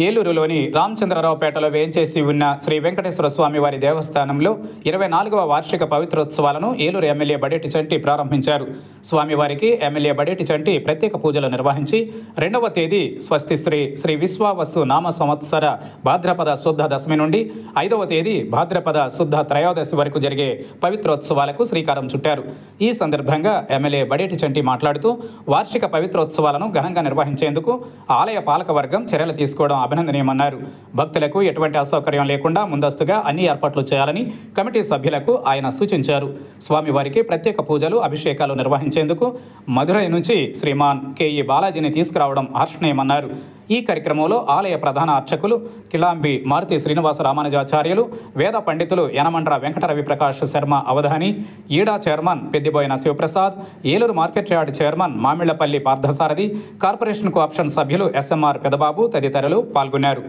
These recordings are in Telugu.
ఏలూరులోని రామచంద్రరావుపేటలో వేంచేసి ఉన్న శ్రీ వెంకటేశ్వర స్వామి వారి దేవస్థానంలో 24వ వార్షిక పవిత్రోత్సవాలను ఏలూరు ఎమ్మెల్యే బడేటి చంటి ప్రారంభించారు. స్వామివారికి ఎమ్మెల్యే బడేటి చంటి ప్రత్యేక పూజలు నిర్వహించి 2వ తేదీ స్వస్తి శ్రీ విశ్వావసు నామ సంవత్సర భాద్రపద శుద్ధ దశమి నుండి 5వ తేదీ భాద్రపద శుద్ధ త్రయోదశి వరకు జరిగే పవిత్రోత్సవాలకు శ్రీకారం చుట్టారు. ఈ సందర్భంగా ఎమ్మెల్యే బడేటి చంటి మాట్లాడుతూ వార్షిక పవిత్రోత్సవాలను ఘనంగా నిర్వహించేందుకు ఆలయ పాలకవర్గం చర్యలు తీసుకోవడం అభినందనీయమన్నారు. భక్తులకు ఎటువంటి అసౌకర్యం లేకుండా ముందస్తుగా అన్ని ఏర్పాట్లు చేయాలని కమిటీ సభ్యులకు ఆయన సూచించారు. స్వామివారికి ప్రత్యేక పూజలు, అభిషేకాలు నిర్వహించేందుకు మధురై నుంచి శ్రీమాన్ కెఈ బాలాజీని తీసుకురావడం హర్షణీయమన్నారు. ఈ కార్యక్రమంలో ఆలయ ప్రధాన అర్చకులు కిలాంబి మారుతి శ్రీనివాస రామానుజాచార్యులు, వేద పండితులు యనమండ్ర వెంకటరవి ప్రకాష్ శర్మ అవధాని, ఈడా chairman Peddiboina Sivaprasad, Eluru market yard chairman Mamillapalli Parthasarathi, corporation cooption సభ్యులు ఎస్ఎంఆర్ పెదబాబు తదితరులు పాల్గొన్నారు.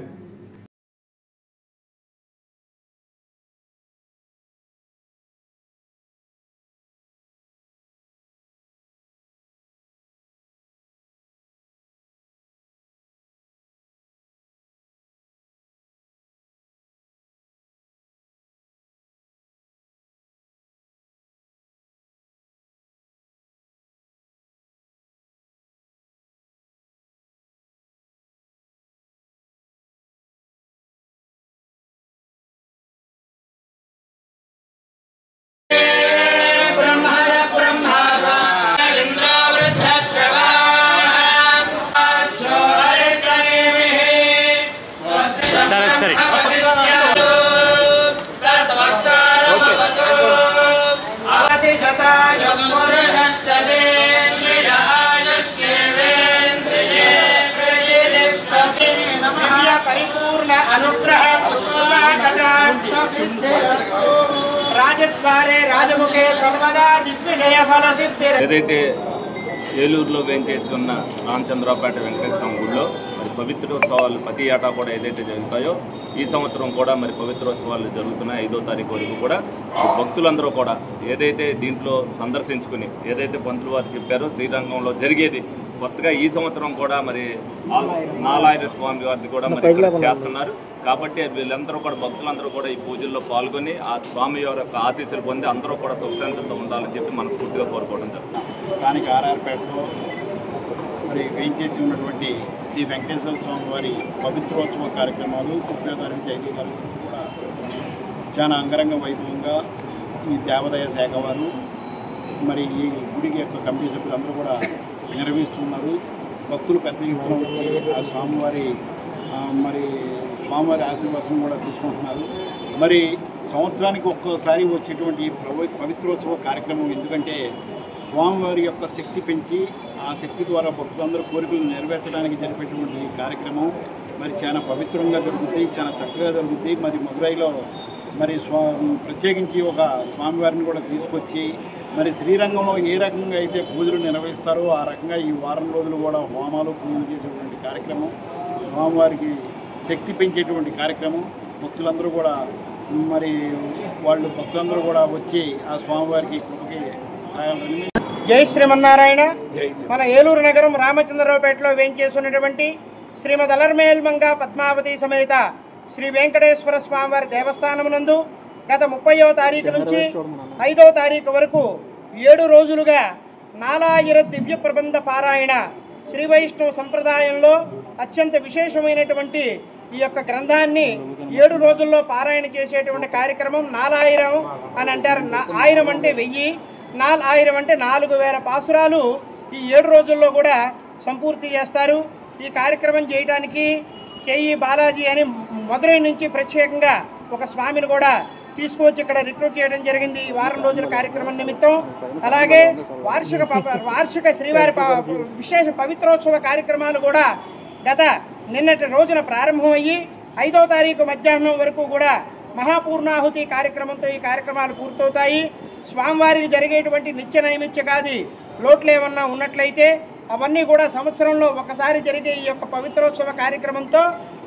పరిపూర్ణ అనుగ్రహ రాజద్వారే రాజముఖే సర్వదా దిగ్విజయ ఫల సిద్ధి. ఏదైతే ఏలూరులో వేంచేసి ఉన్న రామచంద్రరావుపేట వెంకటేశ్వర స్వామి గుడిలో మరి పవిత్రోత్సవాలు ప్రతి ఏటా కూడా ఏదైతే జరుగుతాయో ఈ సంవత్సరం కూడా మరి పవిత్రోత్సవాలు జరుగుతున్నాయి. 5వ తారీఖు వరకు కూడా భక్తులందరూ కూడా ఏదైతే దీంట్లో సందర్శించుకుని ఏదైతే పంతులు వారు చెప్పారో శ్రీరంగంలో జరిగేది కొత్తగా ఈ సంవత్సరం కూడా మరి నాలాయిర స్వామి వారిని కూడా మరి చేస్తున్నారు. కాబట్టి వీళ్ళందరూ కూడా భక్తులందరూ కూడా ఈ పూజల్లో పాల్గొని ఆ స్వామి వారి యొక్క ఆశీస్సులు పొంది అందరూ కూడా సుఖశాంతులతో ఉండాలని చెప్పి మనస్ఫూర్తిగా కోరుకోవడం జరుగుతుంది. స్థానిక ఆర్ఆర్పేటలో మరి వేయించేసి ఉన్నటువంటి శ్రీ వెంకటేశ్వర స్వామి వారి పవిత్రోత్సవ కార్యక్రమాలు 30వ తారీఖు 5వ తారీఖు కూడా చాలా అంగరంగ వైభవంగా ఈ దేవాదాయ శాఖ వారు మరి ఈ గుడికి యొక్క కమిటీ సభ్యులందరూ కూడా నిర్వహిస్తున్నారు. భక్తులు పెద్ద ఎత్తున వచ్చి ఆ స్వామివారి ఆశీర్వాదం కూడా తీసుకుంటున్నారు. మరి సంవత్సరానికి ఒక్కోసారి వచ్చేటువంటి పవిత్రోత్సవ కార్యక్రమం ఎందుకంటే స్వామివారి యొక్క శక్తి పెంచి ఆ శక్తి ద్వారా భక్తులందరూ కోరికలు నెరవేర్చడానికి జరిపేటువంటి కార్యక్రమం మరి చాలా పవిత్రంగా జరుగుతుంది, చాలా చక్కగా జరుగుతుంది. మరి మధురైలో మరి ప్రత్యేకించి ఒక స్వామివారిని కూడా తీసుకొచ్చి మరి శ్రీరంగంలో ఏ రకంగా అయితే పూజలు నిర్వహిస్తారో ఆ రకంగా ఈ వారం రోజులు కూడా హోమాలు పూజలు చేసేటువంటి కార్యక్రమం, స్వామివారికి శక్తి పెంచేటువంటి కార్యక్రమం. భక్తులందరూ కూడా మరి భక్తులందరూ కూడా వచ్చి ఆ స్వామివారికి కృపకి. జై శ్రీమన్నారాయణ. మన ఏలూరు నగరం రామచంద్రరావుపేటలో వేంచేస్తున్నటువంటి శ్రీమద్ అలర్మేల్మంగ పద్మావతి సమేత శ్రీ వెంకటేశ్వర స్వామివారి దేవస్థానమునందు గత 30వ తారీఖు నుంచి 5వ తారీఖు వరకు 7 రోజులుగా నాలాయిర దివ్య ప్రబంధ పారాయణ శ్రీ వైష్ణవ సంప్రదాయంలో అత్యంత విశేషమైనటువంటి ఈ యొక్క గ్రంథాన్ని 7 రోజుల్లో పారాయణ చేసేటువంటి కార్యక్రమం నాలాయిరం అని అంటారు. ఆయిరం అంటే 1000, నాలాయిరం అంటే 4000 పాసురాలు ఈ 7 రోజుల్లో కూడా సంపూర్తి చేస్తారు. ఈ కార్యక్రమం చేయడానికి కెఈ బాలాజీ అని మధురై నుంచి ప్రత్యేకంగా ఒక స్వామిని కూడా తీసుకువచ్చి ఇక్కడ రిక్రూట్ చేయడం జరిగింది ఈ వారం రోజుల కార్యక్రమం నిమిత్తం. అలాగే వార్షిక శ్రీవారి విశేష పవిత్రోత్సవ కార్యక్రమాలు కూడా గత నిన్నటి రోజున ప్రారంభమయ్యి 5వ తారీఖు మధ్యాహ్నం వరకు కూడా మహాపూర్ణాహుతి కార్యక్రమంతో ఈ కార్యక్రమాలు పూర్తవుతాయి. స్వామివారికి జరిగేటువంటి నిత్య నైమిత్యకాది లోట్లు ఏమన్నా ఉన్నట్లయితే అవన్నీ కూడా సంవత్సరంలో ఒకసారి జరిగే ఈ యొక్క పవిత్రోత్సవ కార్యక్రమంతో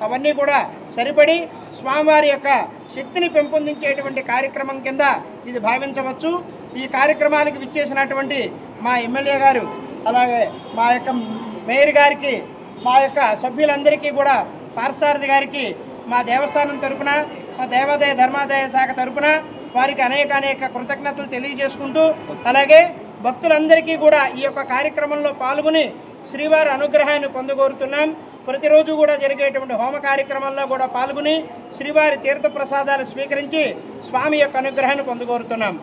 అవన్నీ కూడా సరిపడి స్వామివారి యొక్క శక్తిని పెంపొందించేటువంటి కార్యక్రమం కింద ఇది భావించవచ్చు. ఈ కార్యక్రమానికి విచ్చేసినటువంటి మా ఎమ్మెల్యే గారు, అలాగే మా యొక్క మేయర్ గారికి, మా యొక్క సభ్యులందరికీ కూడా పార్సారథి గారికి మా దేవస్థానం తరపున, మా దేవాదాయ ధర్మాదాయ శాఖ తరపున వారికి అనేక కృతజ్ఞతలు తెలియజేసుకుంటూ, అలాగే భక్తులందరికీ కూడా ఈ యొక్క కార్యక్రమంలో పాల్గొని శ్రీవారి అనుగ్రహాన్ని పొందగోరుతున్నాం. ప్రతిరోజు కూడా జరిగేటువంటి హోమ కార్యక్రమాల్లో కూడా పాల్గొని శ్రీవారి తీర్థ ప్రసాదాలు స్వీకరించి స్వామి యొక్క అనుగ్రహాన్ని పొందగోరుతున్నాం.